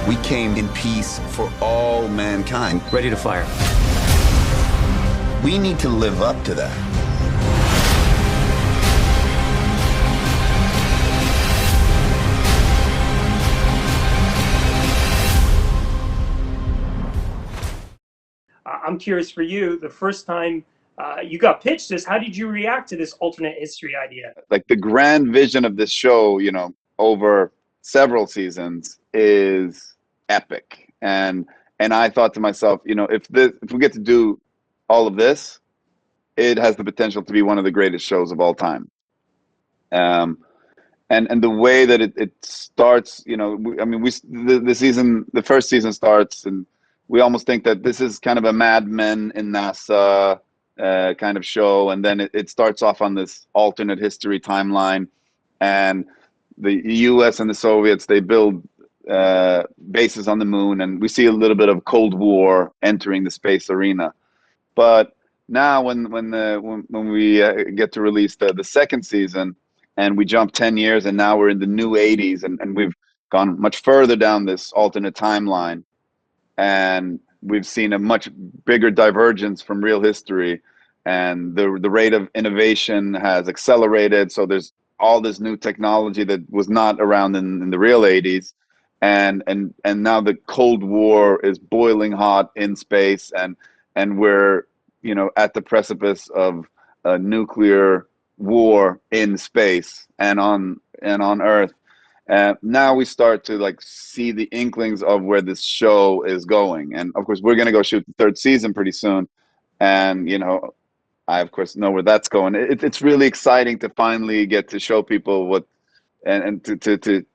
We came in peace for all mankind. Ready to fire. We need to live up to that. I'm curious for you, the first time you got pitched this, how did you react to this alternate history idea? Like the grand vision of this show, over several seasons is epic. And I thought to myself, if we get to do all of this, it has the potential to be one of the greatest shows of all time. And the way that it starts, the first season starts, and we almost think that this is kind of a Mad Men in NASA kind of show, and then it starts off on this alternate history timeline, and the U.S. and the Soviets, they build bases on the moon, and we see a little bit of Cold War entering the space arena. But now, when we get to release the second season, and we jump 10 years, and now we're in the new 80s, and we've gone much further down this alternate timeline, and we've seen a much bigger divergence from real history, and the rate of innovation has accelerated. So there's all this new technology that was not around in the real 80s, and now the Cold War is boiling hot in space, and we're at the precipice of a nuclear war in space and on Earth. Now we start to see the inklings of where this show is going, and of course we're going to go shoot the third season pretty soon, and I of course know where that's going. It's really exciting to finally get to show people what, and to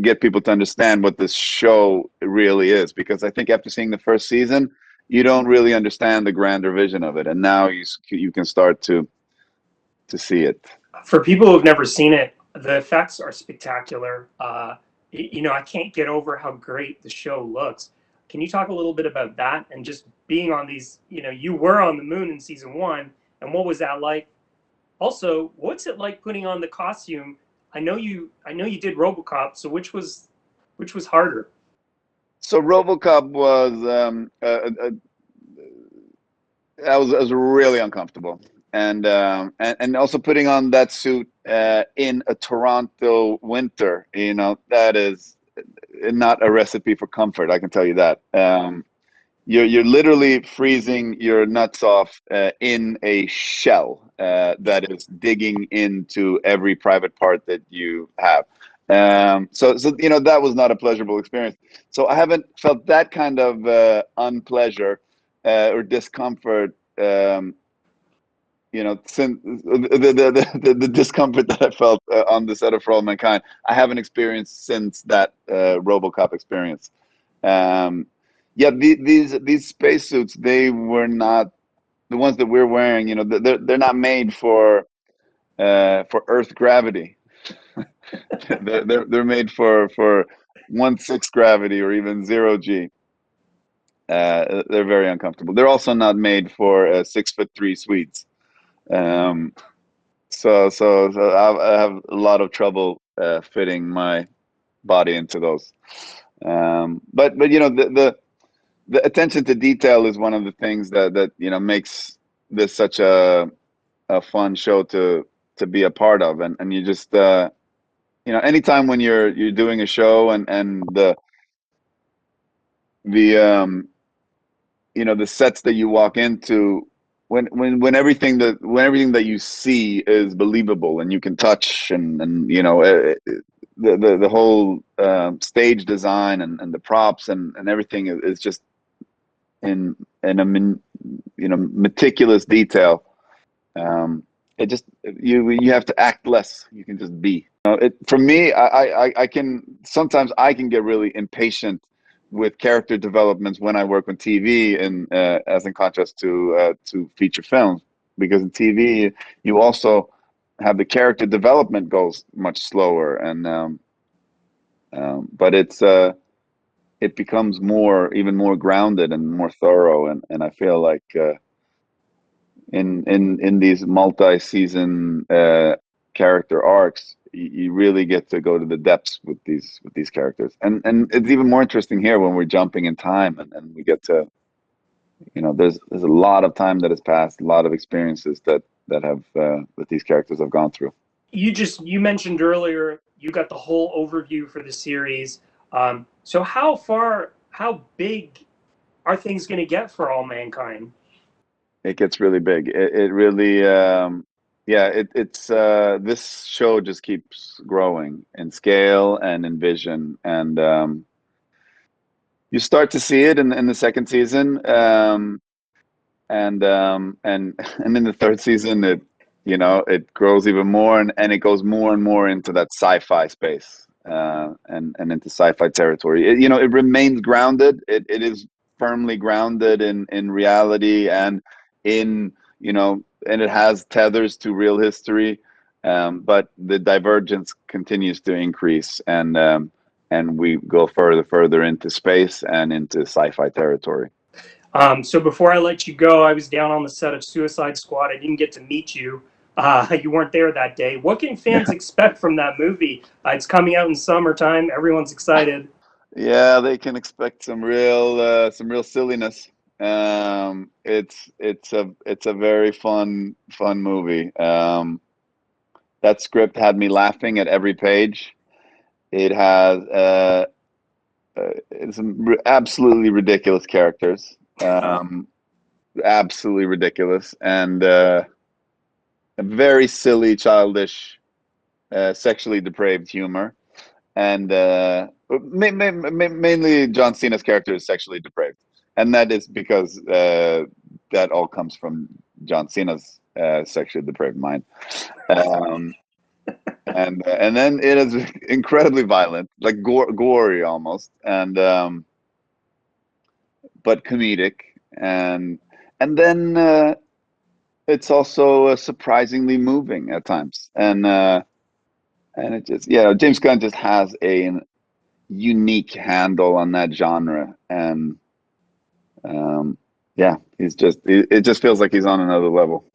get people to understand what this show really is, because I think after seeing the first season, you don't really understand the grander vision of it, and now you can start to see it. For people who've never seen it, the effects are spectacular. I can't get over how great the show looks. Can you talk a little bit about that, and just being on these, you were on the moon in season 1, and what was that like? Also, what's it like putting on the costume? I know you did RoboCop, so which was harder? So RoboCop was really uncomfortable. And also putting on that suit in a Toronto winter, that is not a recipe for comfort. I can tell you that. You're literally freezing your nuts off in a shell that is digging into every private part that you have. So that was not a pleasurable experience. So I haven't felt that kind of unpleasure or discomfort. Since the discomfort that I felt on the set of For All Mankind, I haven't experienced since that RoboCop experience. These spacesuits, they were not the ones that we're wearing. They're not made for Earth gravity. they're made for 1/6 gravity or even 0 G. They're very uncomfortable. They're also not made for 6'3" Swedes. So I have a lot of trouble fitting my body into those. But the attention to detail is one of the things that makes this such a fun show to be a part of, and you just anytime when you're doing a show and the the sets that you walk into, when everything that you see is believable and you can touch, and the whole stage design and the props and everything is just in a meticulous detail. It just you have to act less. You can just be. For me, I can sometimes get really impatient with character developments when I work on TV, and as in contrast to feature films, because in TV you also have the character development goes much slower, and but it becomes even more grounded and more thorough, and I feel like in these multi-season character arcs, you really get to go to the depths with these characters, and it's even more interesting here when we're jumping in time, and we get to, there's a lot of time that has passed, a lot of experiences that have that these characters have gone through. You mentioned earlier you got the whole overview for the series. So how big are things going to get for All Mankind? It gets really big. It really, yeah. It's this show just keeps growing in scale and in vision, and you start to see it in the second season, and in the third season, it grows even more, and it goes more and more into that sci-fi space, and into sci-fi territory. It remains grounded. It is firmly grounded in reality, and in and it has tethers to real history, but the divergence continues to increase, and we go further into space and into sci-fi territory. So before I let you go, I was down on the set of Suicide Squad. I didn't get to meet you. You weren't there that day. What can fans expect from that movie? It's coming out in summertime. Everyone's excited. Yeah, they can expect some real silliness. It's a very fun movie. That script had me laughing at every page. It has some absolutely ridiculous characters, absolutely ridiculous, and a very silly, childish, sexually depraved humor. And mainly John Cena's character is sexually depraved, and that is because that all comes from John Cena's sexually depraved mind. Um, and then it is incredibly violent, like gory almost, and but comedic, and then it's also surprisingly moving at times, and it just, James Gunn just has a unique handle on that genre, and it just feels like he's on another level.